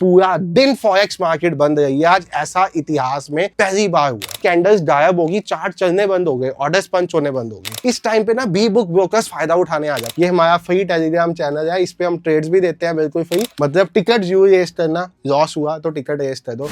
पूरा दिन forex market बंद रही है। आज ऐसा इतिहास में पहली बार हुआ। कैंडल्स गायब होगी, चार्ट चलने बंद हो गए, ऑर्डर्स पंच होने बंद हो गए। इस टाइम पे ना बी बुक ब्रोकर्स फायदा उठाने आ जाते। ये हमारा फ्री टेलीग्राम चैनल है, इस पे हम ट्रेड्स भी देते हैं बिल्कुल फ्री। मतलब टिकट यू रेस करना, लॉस हुआ तो टिकट रेस कर दो।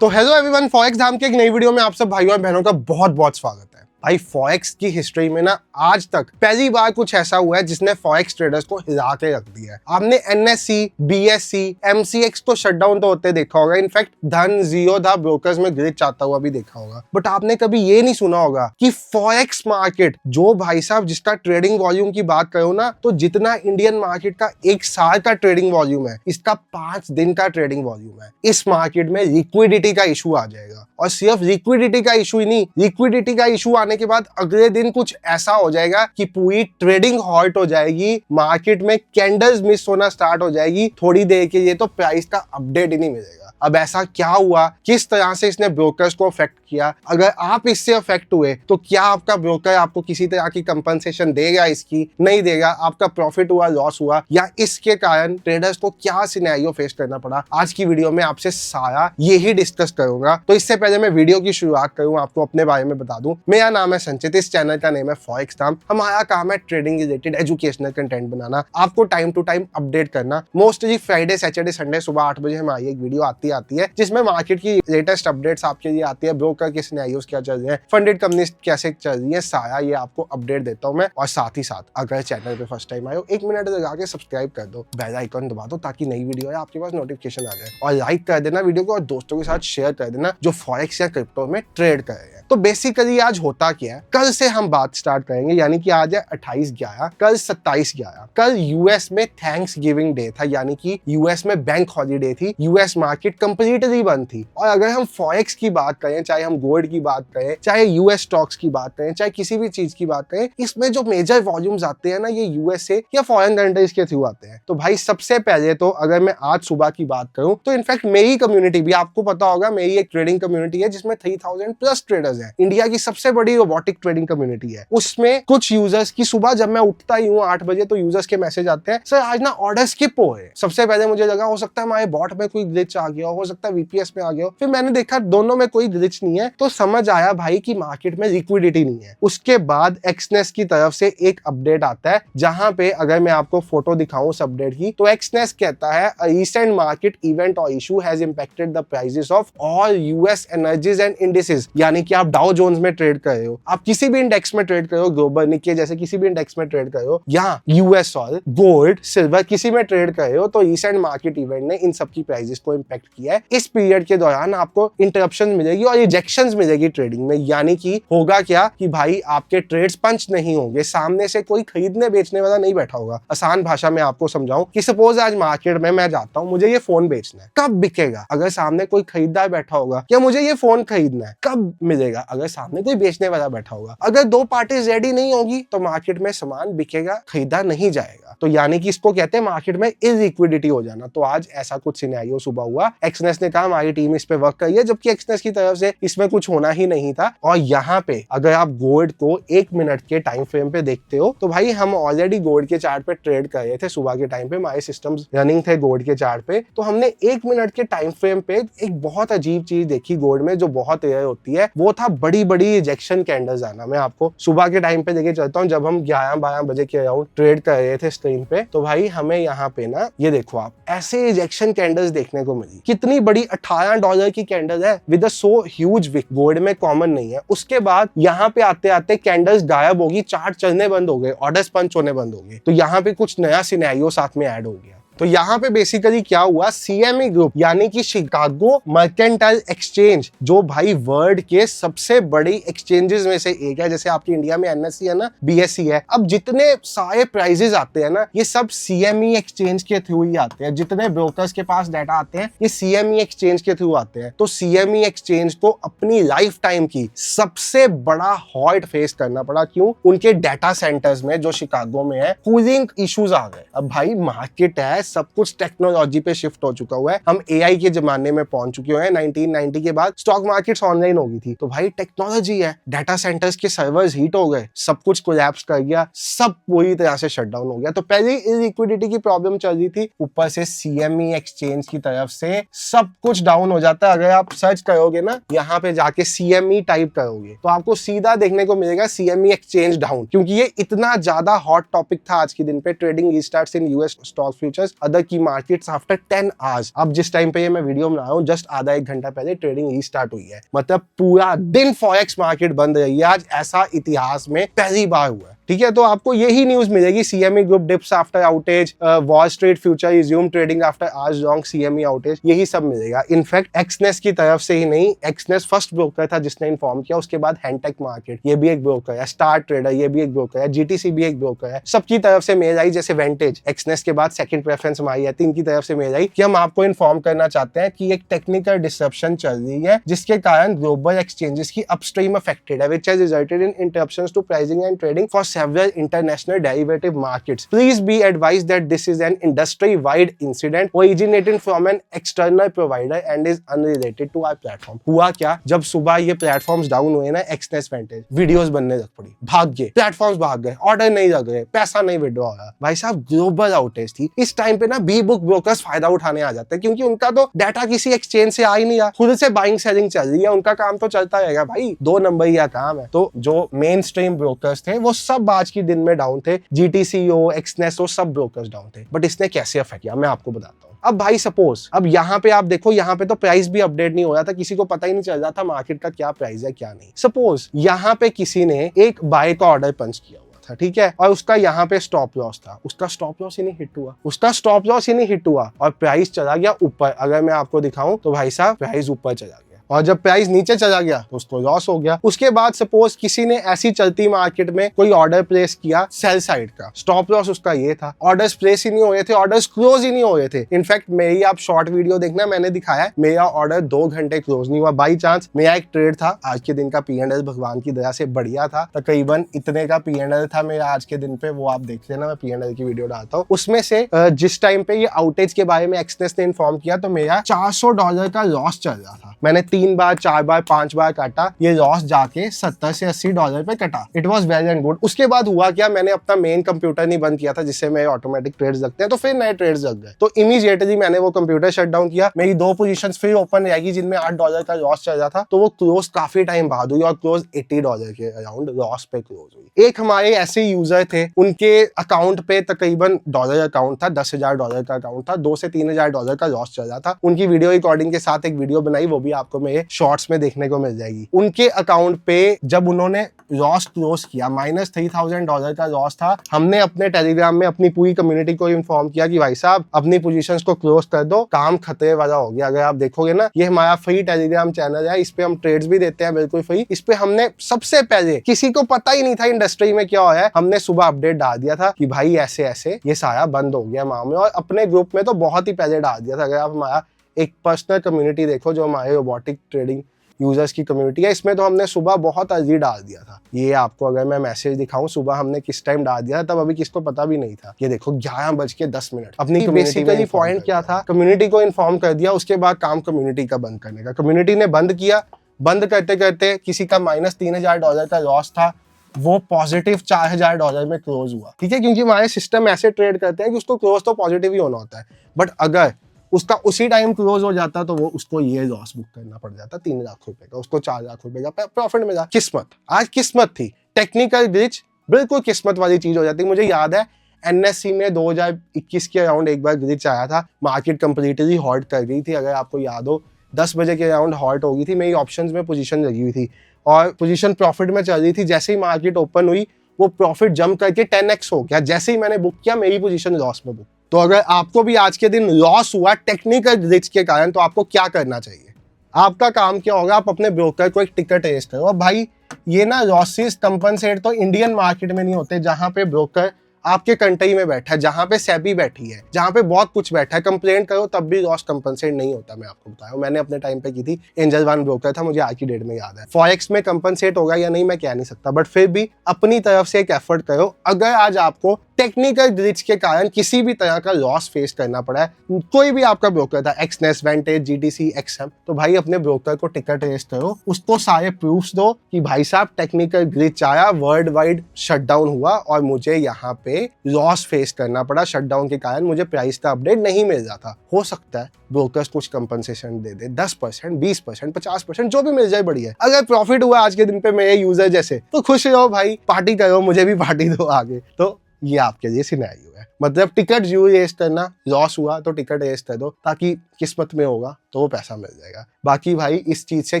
तो हेलो एवरीवन, फॉरेक्स धाम के एक नई वीडियो में आप सब भाइयों और बहनों का बहुत बहुत स्वागत है। भाई फॉरेक्स की हिस्ट्री में ना आज तक पहली बार कुछ ऐसा हुआ है जिसने फॉरेक्स ट्रेडर्स को हिला के रख दिया है। आपने एनएससी, बीएससी, एमसीएक्स तो शटडाउन तो होते देखा होगा, इनफैक्ट धन, ज़ीरोधा ब्रोकर्स में ग्लिच आता हुआ भी देखा होगा। बट आपने कभी ये नहीं सुना होगा कि फॉरेक्स मार्केट, जो भाई साहब जिसका ट्रेडिंग वॉल्यूम की बात करो ना, तो जितना इंडियन मार्केट का एक साल का ट्रेडिंग वॉल्यूम है, इसका 5 दिन का ट्रेडिंग वॉल्यूम है। इस मार्केट में लिक्विडिटी का इशू आ जाएगा, और सिर्फ लिक्विडिटी का इशू ही नहीं, लिक्विडिटी का इशू आने के बाद अगले दिन कुछ ऐसा हो जाएगा कि पूरी ट्रेडिंग हॉल्ट हो जाएगी, मार्केट में कैंडल्स मिस होना स्टार्ट हो जाएगी, थोड़ी देर के लिए तो प्राइस का अपडेट ही नहीं मिलेगा। अब ऐसा क्या हुआ, किस तरह से इसने ब्रोकर्स को अफेक्ट किया? अगर आप इससे अफेक्ट हुए तो क्या आपका ब्रोकर आपको किसी तरह की कंपनसेशन देगा? इसकी नहीं देगा। आपका प्रॉफिट हुआ, लॉस हुआ, या इसके कारण ट्रेडर्स को क्या सिनेरियो फेस करना पड़ा? आज की वीडियो में आपसे सारा यही डिस्कस करूंगा। तो इससे पहले मैं वीडियो की शुरुआत करूं, आपको अपने बारे में बता दूं। मेरा नाम है संचित, इस चैनल का नेम है फॉरेक्स धाम। हमारा काम है ट्रेडिंग रिलेटेड एजुकेशनल कंटेंट बनाना, आपको टाइम टू टाइम अपडेट करना। मोस्टली फ्राइडे, सैटरडे, संडे सुबह 8 बजे हमारी एक वीडियो आती है जिसमें मार्केट की लेटेस्ट अपडेट्स आपके लिए आती है। ब्रोकर के सिनेरियोस क्या चल रहे हैं, फंडेड कंपनीज कैसे चल रही है, सारा ये आपको अपडेट देता हूं मैं। और साथ ही साथ अगर चैनल पे फर्स्ट टाइम आए हो, 1 मिनट लगा के सब्सक्राइब कर दो, बेल आइकन दबा दो ताकि नई वीडियो है आपके पास नोटिफिकेशन आ जाए, और लाइक कर देना वीडियो को, और दोस्तों के साथ शेयर कर देना जो फॉरेक्स या क्रिप्टो में ट्रेड कर रहे हैं। तो बेसिकली आज होता क्या है, कल से हम बात स्टार्ट करेंगे, यानी कि आज है 28/11, कल 27/11। कल यूएस में थैंक्स गिविंग डे था, यानी कि यूएस में बैंक हॉलीडे थी, यूएस मार्केट कंप्लीटली बंद थी। और अगर हम फॉरेक्स की बात करें, चाहे हम गोल्ड की बात करें, चाहे यूएस स्टॉक्स की बात करें, चाहे किसी भी चीज की बात करें, इसमें जो मेजर वॉल्यूम्स आते हैं ना, ये यूएसए या फॉरेन कंट्रीज के थ्रू आते हैं। तो भाई सबसे पहले तो अगर मैं आज सुबह की बात करूं, तो इनफैक्ट मेरी कम्युनिटी भी, आपको पता होगा, मेरी एक ट्रेडिंग कम्युनिटी है जिसमें 3000 प्लस ट्रेडर्स हैं। इंडिया की सबसे बड़ी रोबोटिक ट्रेडिंग कम्युनिटी है। उसमें कुछ यूजर्स की सुबह जब मैं उठता ही हूँ 8 बजे, तो यूजर्स के मैसेज आते हैं, सर आज ना ऑर्डर स्किप हो गए। सबसे पहले मुझे लगा हो सकता है हमारे बॉट में कोई ग्लिच आ गया हो सकता है वीपीएस में आ गया हो। फिर मैंने देखा दोनों में कोई ग्लिच नहीं है, तो समझ आया भाई कि मार्केट में लिक्विडिटी नहीं है। उसके बाद एक्सनेस की तरफ से एक अपडेट आता है, जहां पे अगर मैं आपको फोटो दिखाऊं उस अपडेट की, तो एक्सनेस कहता है रिसेंट मार्केट इवेंट और issue has impacted the prices of all US energies and indices. यानी कि आप डाउ जोन्स में ट्रेड कर रहे हो, आप किसी भी इंडेक्स में ट्रेड कर रहे हो, ग्लोबल निक्के जैसे किसी भी इंडेक्स में ट्रेड कर रहे हो, या यूएस ऑयल, गोल्ड, सिल्वर किसी में ट्रेड कर रहे हो, तो रिसेंट मार्केट इवेंट ने इन सब की प्राइसेस को इंपैक्ट किया है। इस पीरियड के दौरान आपको इंटरप्शन मिलेगी और रिजेक्शंस मिलेगी ट्रेडिंग में। यानी कि होगा क्या कि भाई आपके ट्रेड्स पंच नहीं होंगे, सामने से कोई खरीदने बेचने वाला नहीं बैठा होगा। आसान भाषा में आपको समझाऊं कि सपोज आज मार्केट में मैं जाता हूं, मुझे ये फोन बेचना है, कब बिकेगा? अगर सामने कोई खरीदार बैठा होगा। क्या मुझे ये फोन खरीदना है, कब मिलेगा? अगर सामने कोई बेचने वाला बैठा होगा। अगर दो पार्टीज रेडी नहीं होगी तो मार्केट में सामान बिकेगा, खरीदा नहीं जाएगा। तो यानी कि इसको कहते हैं मार्केट में इलिक्विडिटी हो जाना। तो आज ऐसा कुछ सिनेरियो सुबह हुआ। एक्सनेस ने कहा हमारी टीम इस पे वर्क कर रही है, जबकि एक्सनेस की तरफ से इसमें कुछ होना ही नहीं था। और यहाँ पे अगर आप गोल्ड को 1 मिनट के टाइम फ्रेम पे देखते हो, तो भाई हम ऑलरेडी गोल्ड के चार्ट पे ट्रेड कर रहे थे सुबह के टाइम पे, हमारे सिस्टम्स रनिंग थे गोल्ड के चार्ट पे। तो हमने 1 मिनट के टाइम फ्रेम पे एक बहुत अजीब चीज देखी गोल्ड में, जो बहुत रेयर होती है। वो था बड़ी बड़ी रिजेक्शन कैंडल्स आना। मैं आपको सुबह के टाइम पे लेके चलता हूँ, जब हम 11-12 बजे के अराउंड ट्रेड कर रहे थे स्क्रीन पे, तो भाई हमें यहाँ पे ना ये देखो आप, ऐसे रिजेक्शन कैंडल्स देखने को मिली। कितनी बड़ी, $18 की कैंडल है with a so huge wick, gold में कॉमन नहीं है। उसके बाद यहाँ पे आते आते कैंडल्स गायब होगी, चार्ट चलने बंद हो गए, ऑर्डर्स पंच होने बंद हो गए। तो यहाँ पे कुछ नया सिनेरियो साथ में ऐड हो गया। तो यहाँ पे बेसिकली क्या हुआ, सीएमई ग्रुप यानी कि शिकागो मर्केंटाइल एक्सचेंज, जो भाई वर्ल्ड के सबसे बड़ी एक्सचेंजेस में से एक है, जैसे आपकी इंडिया में एनएससी है ना, बीएससी है। अब जितने सारे प्राइजेस आते हैं ना, ये सब सीएमई एक्सचेंज के थ्रू ही आते हैं। जितने ब्रोकर्स के पास डाटा आते हैं, ये सीएमई एक्सचेंज के थ्रू आते हैं। तो सीएमई एक्सचेंज को अपनी लाइफ टाइम की सबसे बड़ा हॉल्ट फेस करना पड़ा। क्यों? उनके डाटा सेंटर्स में जो शिकागो में है, कूलिंग इश्यूज आ गए। अब भाई मार्केट है, सब कुछ टेक्नोलॉजी पे शिफ्ट हो चुका हुआ है। हम एआई के जमाने में पहुंच चुके हैं। 1990 के बाद स्टॉक मार्केट्स ऑनलाइन हो गई थी, तो भाई टेक्नोलॉजी है, डाटा सेंटर्स के सर्वर्स हीट हो गए, सब कुछ कोलैप्स कर गया, सब पूरी तरह से शटडाउन हो गया। तो पहले इलिक्विडिटी की प्रॉब्लम चल रही थी, ऊपर से सीएमई एक्सचेंज की तरफ से सब कुछ डाउन हो जाता है। अगर आप सर्च करोगे ना, यहाँ पे जाके सीएमई टाइप करोगे तो आपको सीधा देखने को मिलेगा सीएमई एक्सचेंज डाउन, क्योंकि ये इतना ज्यादा हॉट टॉपिक था आज के दिन पे। Trading restarts in US stock futures other key markets after 10 hours. अब जिस टाइम पे ये मैं वीडियो बना रहा हूँ, जस्ट आधा एक घंटा पहले ट्रेडिंग रीस्टार्ट हुई है। मतलब पूरा दिन फॉरेक्स मार्केट बंद रही है आज, ऐसा इतिहास में पहली बार हुआ है। ठीक है, तो आपको यही न्यूज मिलेगी, CME group dips after outage, wall street future resume trading after hours long CME outage, यही सब मिलेगा। इनफैक्ट एक्सनेस की तरफ से ही नहीं, एक्सनेस फर्स्ट ब्रोकर था जिसने इन्फॉर्म किया, उसके बाद हैंटेक मार्केट ये भी एक ब्रोकर है, स्टार ट्रेडर ये भी एक ब्रोकर है, जीटीसी भी एक ब्रोकर है, सबकी तरफ से मेल आई। जैसे वेंटेज एक्सनेस के बाद सेकंड प्रेफरेंस में आई है, इनकी तरफ से मेल आई कि हम आपको इन्फॉर्म करना चाहते हैं कि एक टेक्निकल डिसरप्शन चल रही है जिसके कारण ग्लोबल एक्सचेंजेस की अपस्ट्रीम अफेक्टेड है, which has resulted in interruptions to pricing and trading for several international derivative markets. Please be advised that this is an industry-wide incident originating from an external provider and is unrelated to our platform. हुआ क्या, जब सुबह ये platforms down हुए ना, Exness वेंटेज, videos बनने लग पड़ी, भाग गए प्लेटफॉर्म्स, भाग गए, ऑर्डर नहीं लग रहे, पैसा नहीं विड्रॉ हो रहा। भाई साहब ग्लोबल आउटेज थी। इस टाइम पे ना बी बुक ब्रोकर्स फायदा उठाने आ जाते हैं, क्योंकि उनका तो डाटा किसी एक्सचेंज से आ ही नहीं रहा, खुद से बाइंग सेलिंग चल रही है, उनका काम तो चलता रहेगा भाई, 2 नंबर का काम है। तो जो मेन स्ट्रीम ब्रोकर्स थे वो सब आज की दिन में डाउन थे, जीटीसीओ एक्सनेस सब ब्रोकर्स डाउन थे। बट इसने कैसे अफेक्ट किया मैं आपको बताता हूँ। अब भाई सपोज, अब यहाँ पे आप देखो, यहाँ पे तो प्राइस भी अपडेट नहीं हो रहा था, किसी को पता ही नहीं चल रहा था मार्केट का क्या प्राइस है क्या नहीं। सपोज यहाँ पे किसी ने एक बाय का ऑर्डर पंच किया हुआ था, ठीक है, और उसका यहाँ पे स्टॉप लॉस था, उसका स्टॉप लॉस ही नहीं हिट हुआ, उसका स्टॉप लॉस ही नहीं हिट हुआ और प्राइस चला गया ऊपर। अगर मैं आपको दिखाऊं तो भाई साहब प्राइस ऊपर चला गया, और जब प्राइस नीचे चला गया तो उसको लॉस हो गया। उसके बाद सपोज किसी ने ऐसी चलती मार्केट में कोई ऑर्डर प्लेस किया सेल साइड का, स्टॉप लॉस उसका ये था, ऑर्डर्स प्लेस ही नहीं हो रहे थे, ऑर्डर्स क्लोज ही नहीं हो रहे थे। इनफैक्ट मेरी आप शॉर्ट वीडियो देखना, मैंने दिखाया है मेरा ऑर्डर 2 घंटे क्लोज नहीं हुआ। बाई चांस मेरा एक ट्रेड था, आज के दिन का P&L भगवान की दया से बढ़िया था, तकरीबन इतने का P&L था मेरा आज के दिन पे, वो आप देख लेना, मैं P&L की वीडियो डालता हूँ। उसमें से जिस टाइम पे ये आउटेज के बारे में एक्सनेस ने इन्फॉर्म किया तो मेरा $400 का लॉस चल रहा था। मैंने 3 बार 4 बार 5 बार काटा, ये लॉस जाके $70 से $80 पे कटा। It was well and good. उसके बाद हुआ क्या, मैंने अपना मेन कंप्यूटर नहीं बंद किया था जिससे मेरे ऑटोमेटिक ट्रेड्स लगते हैं, तो फिर नए ट्रेड्स लग गए। तो इमीडिएटली मैंने वो कंप्यूटर शट डाउन किया, मेरी 2 पोजीशंस फिर ओपन रहेगी जिनमें $8 का लॉस चल रहा था, तो वो क्लोज काफी टाइम बाद हुई और क्लोज $80 के अराउंड लॉस पे क्लोज हुई। एक हमारे ऐसे यूजर थे, उनके अकाउंट पे तकरीबन डॉलर अकाउंट था, $10,000 का अकाउंट था, $2,000 से $3,000 का लॉस चल रहा था। उनकी वीडियो रिकॉर्डिंग के साथ एक वीडियो बनाई, वो भी आपको मेरे शॉर्ट्स में देखने को मिल जाएगी। उनके अकाउंट पे जब उन्होंने लॉस क्लोज किया, -$3,000 का लॉस था, हमने अपने टेलीग्राम में अपनी पूरी कम्युनिटी को इन्फॉर्म किया कि भाई साहब अपनी पोजीशंस को क्लोज कर दो, काम खतरे वाला हो गया। अगर आप देखोगे ना, ये हमारा फ्री टेलीग्राम चैनल है, इस पे हम ट्रेड्स भी देते हैं बिल्कुल फ्री। इस पे हमने सबसे पहले, किसी को पता ही नहीं था इंडस्ट्री में क्या है, हमने सुबह अपडेट डाल दिया था कि भाई ऐसे ऐसे ये सारा बंद हो गया मामले, और अपने ग्रुप में तो बहुत ही पहले डाल दिया था। अगर आप हमारा एक पर्सनल कम्युनिटी देखो जो हमारे रोबोटिक ट्रेडिंग यूजर्स की कम्युनिटी है, इसमें तो हमने सुबह बहुत अर्ली डाल दिया था। ये आपको अगर मैं मैसेज दिखाऊं सुबह हमने किस टाइम डाल दिया था, तब अभी किसको पता भी नहीं था। ये देखो 11:10 अपनी बेसिकली पॉइंट क्या था, कम्युनिटी को इन्फॉर्म कर दिया, उसके बाद काम कम्युनिटी का बंद करने का। कम्युनिटी ने बंद किया, बंद करते करते किसी का -$3,000 का लॉस था, वो पॉजिटिव $4,000 में क्लोज हुआ। ठीक है, क्योंकि हमारे सिस्टम ऐसे ट्रेड करते हैं कि उसको क्लोज तो पॉजिटिव ही होना होता है, बट अगर उसका उसी टाइम क्लोज हो जाता तो वो उसको ये लॉस बुक करना पड़ जाता, 3 लाख रुपए का, उसको 4 लाख रुपए का प्रॉफिट मिला। किस्मत, आज किस्मत थी, टेक्निकल ग्लिच, बिल्कुल किस्मत वाली चीज हो जाती। मुझे याद है एनएससी में 2021 के अराउंड एक बार ग्लिच आया था, मार्केट कंप्लीटली हॉल्ट कर गई थी। अगर आपको याद हो 10 बजे के अराउंड हॉल्ट हो गई थी, मेरी ऑप्शंस में पोजीशन लगी हुई थी और पोजीशन प्रॉफिट में चल रही थी। जैसे ही मार्केट ओपन हुई वो प्रॉफिट जंप करके 10x हो गया। जैसे ही मैंने बुक किया मेरी पोजीशन लॉस में बुक। तो अगर आपको भी आज के दिन लॉस हुआ टेक्निकल ग्लिच के कारण, तो आपको क्या करना चाहिए? आपका काम क्या होगा, आप अपने ब्रोकर को एक टिकट रेज करो। अब भाई ये ना लॉसेस कंपनसेट तो इंडियन मार्केट में नहीं होते, जहां पे ब्रोकर आपके कंट्री में बैठा है, जहां पे सेबी बैठी है, जहां पे बहुत कुछ बैठा है, कंप्लेंट करो तब भी लॉस कंपनसेट नहीं होता। मैं आपको बताया, मैंने अपने टाइम पे की थी, एंजल वन ब्रोकर था, मुझे आज की डेट में याद है। फॉरेक्स में कंपनसेट होगा या नहीं मैं कह नहीं सकता, बट फिर भी अपनी तरफ से एक एफर्ट करो। अगर आज आपको टेक्निकल ग्लिच के कारण किसी भी तरह का लॉस फेस करना पड़ा है, कोई भी आपका ब्रोकर था, एक्सनेस, वेंटेज, जीटीसी, एक्सएम, तो भाई अपने ब्रोकर को टिकट रेस करो, उसको सारे प्रूफ्स दो कि भाई साहब टेक्निकल ग्लिच आया, वर्ल्ड वाइड शटडाउन हुआ और मुझे यहाँ पे लॉस फेस करना पड़ा, शटडाउन के कारण मुझे प्राइस का अपडेट नहीं मिल रहा था। हो सकता है ब्रोकर्स कुछ कंपनसेशन दे दे, 10%, 20%, 50%, जो भी मिल जाए बढ़िया है। अगर प्रॉफिट हुआ आज के दिन पे मेरे यूजर जैसे, तो खुश रहो भाई, पार्टी करो, मुझे भी पार्टी दो आगे। तो ये आपके लिए सिनेरियो है। मतलब टिकट जरूर रेस करना, लॉस हुआ तो टिकट रेस कर दो, ताकि किस्मत में होगा तो वो पैसा मिल जाएगा। बाकी भाई इस चीज से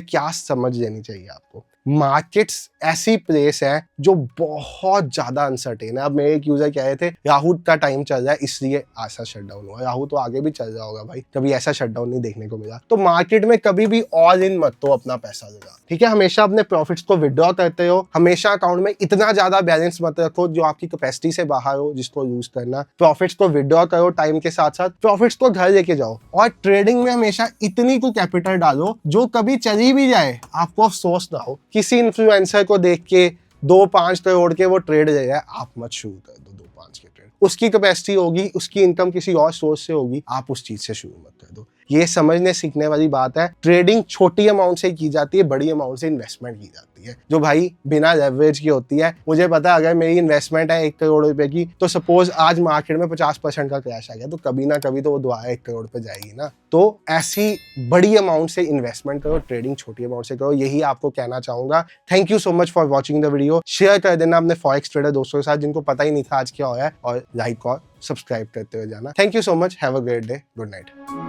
क्या समझ लेनी चाहिए आपको, मार्केट्स ऐसी प्लेस है जो बहुत ज्यादा अनसर्टेन है। अब मेरे एक यूजर कह रहे थे राहु का टाइम चल रहा है इसलिए ऐसा शटडाउन हुआ, राहु तो आगे भी चल रहा होगा भाई, कभी ऐसा शटडाउन नहीं देखने को मिला। तो मार्केट में कभी भी ऑल इन मत तो अपना पैसा लगा, ठीक है। हमेशा अपने प्रॉफिट्स को विड्रॉ करते हो, हमेशा अकाउंट में इतना ज्यादा बैलेंस मत रखो जो आपकी कैपेसिटी से बाहर हो, जिसको यूज करना। प्रॉफिट्स को विड्रॉ करो, टाइम के साथ साथ प्रॉफिट्स को घर लेके जाओ, और ट्रेडिंग में हमेशा इतनी को कैपिटल डालो जो कभी चली भी जाए आपको अफसोस ना हो। किसी इन्फ्लुएंसर को देख के 2-5 करोड़ के वो ट्रेड ले जाए, आप मत शुरू कर दो 2-5 के ट्रेड। उसकी कैपेसिटी होगी, उसकी इनकम किसी और सोर्स से होगी, आप उस चीज से शुरू मत कर दो। ये समझने सीखने वाली बात है। ट्रेडिंग छोटी अमाउंट से की जाती है, बड़ी अमाउंट से इन्वेस्टमेंट की जाती है, जो भाई बिना लेवरेज की होती है। मुझे पता है अगर मेरी इन्वेस्टमेंट है 1 करोड़ रुपए की, तो सपोज आज मार्केट में 50% का क्रैश आ गया, तो कभी ना कभी तो वो दोबारा 1 करोड़ पे जाएगी ना। तो ऐसी बड़ी अमाउंट से इन्वेस्टमेंट करो, ट्रेडिंग छोटी अमाउंट से करो, यही आपको कहना चाहूंगा। Thank you so much for watching the video. Share कर देना अपने फॉरेक्स ट्रेडर दोस्तों के साथ जिनको पता ही नहीं था आज क्या हो रहा है, और लाइक और सब्सक्राइब करते हुए जाना। Thank you so much, have a great day, good night.